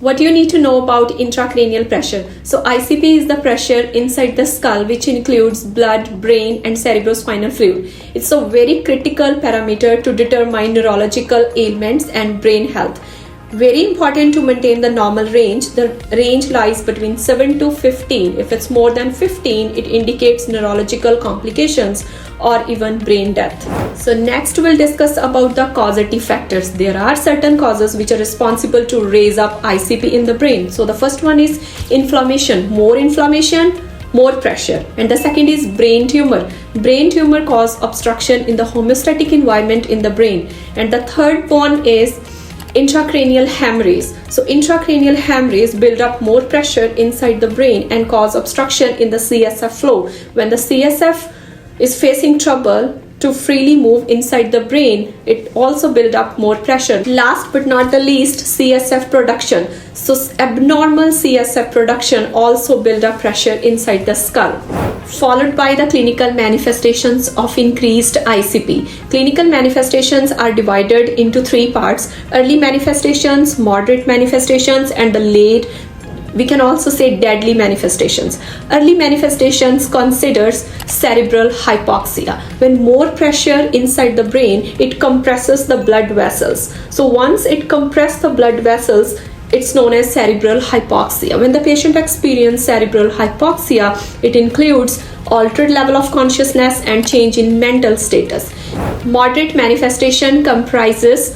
What you need to know about intracranial pressure. So ICP is the pressure inside the skull, which includes blood, brain and cerebrospinal fluid. It's a very critical parameter to determine neurological ailments and brain health. Very important to maintain the normal range. The range lies between 7 to 15. If it's more than 15, it indicates neurological complications or even brain death. So next we'll discuss about the causative factors. There are certain causes which are responsible to raise up ICP in the brain. So the first one is inflammation. More pressure. And the second is brain tumor. Brain tumor cause obstruction in the homeostatic environment in the brain. And the third one is intracranial hemorrhage. So intracranial hemorrhage build up more pressure inside the brain and cause obstruction in the CSF flow. When the CSF is facing trouble to freely move inside the brain, it also build up more pressure. Last but not the least, CSF production. So abnormal CSF production also build up pressure inside the skull. Followed by the clinical manifestations of increased ICP. Clinical manifestations are divided into three parts: early manifestations, moderate manifestations, and the late, we can also say deadly manifestations. Early manifestations considers cerebral hypoxia. When more pressure inside the brain, it compresses the blood vessels. So once it compresses the blood vessels, it's known as cerebral hypoxia. When the patient experiences cerebral hypoxia, it includes altered level of consciousness and change in mental status. Moderate manifestation comprises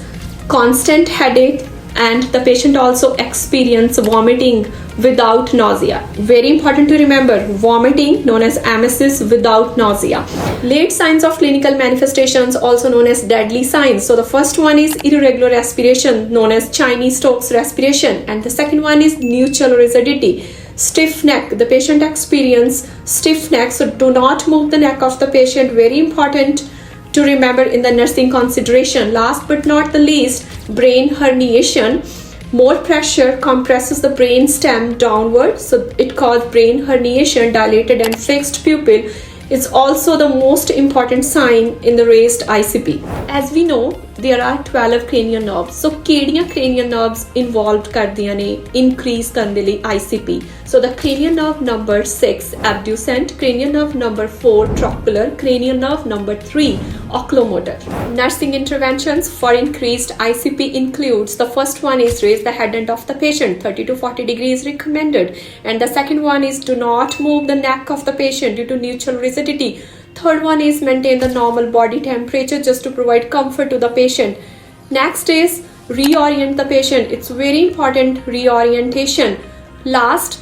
constant headache, and the patient also experiences vomiting without nausea. Very important to remember, vomiting known as emesis without nausea. Late signs of clinical manifestations, also known as deadly signs. So the first one is irregular respiration, known as Chinese Stokes respiration, and the second one is mutual rigidity. Stiff neck, the patient experiences stiff neck, so do not move the neck of the patient. Very important to remember in the nursing consideration. Last but not the least, brain herniation. More pressure compresses the brain stem downward, so it causes brain herniation, dilated and fixed pupil. It's also the most important sign in the raised ICP. As we know, there are 12 cranial nerves. So ਕਿਹੜੀਆਂ cranial nerves involved ਕਰਦੀਆਂ ਨੇ increase ਕਰਨ ਦੇ ਲਈ ICP? So the cranial nerve number 6 abducent, cranial nerve number 4 trochlear, cranial nerve number 3 oculomotor. Nursing interventions for increased ICP includes, the first one is raise the head end of the patient 30 to 40 degrees recommended, and the second one is do not move the neck of the patient due to mutual rigidity. Third one is maintain the normal body temperature just to provide comfort to the patient. Next is reorient the patient. It's very important, reorientation. Last,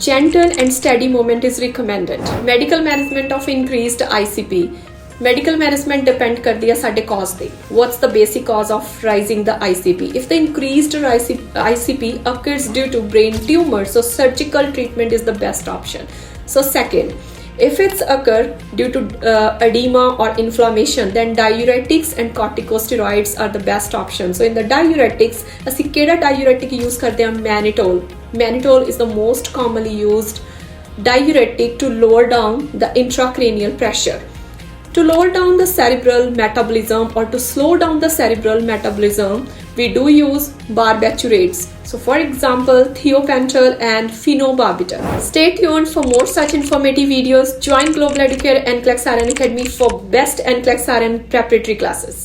gentle and steady movement is recommended. Medical management of increased ICP. Medical management depend करती है साढ़े cause पे. What's the basic cause of rising the ICP? If the increased ICP occurs due to brain tumor, so surgical treatment is the best option. So second, if it's occur due to edema or inflammation, then diuretics and corticosteroids are the best option. So in the diuretics, ਅਸੀਂ ਕਿਹੜਾ diuretic use ਕਰਦੇ ਹਾਂ? Mannitol. Mannitol is the most commonly used diuretic to lower down the intracranial pressure. To lower down the cerebral metabolism or to slow down the cerebral metabolism, we do use barbiturates. So for example, thiopental and phenobarbital. Stay tuned for more such informative videos. Join Global Education NCLEX-RN Academy for best NCLEX-RN preparatory classes.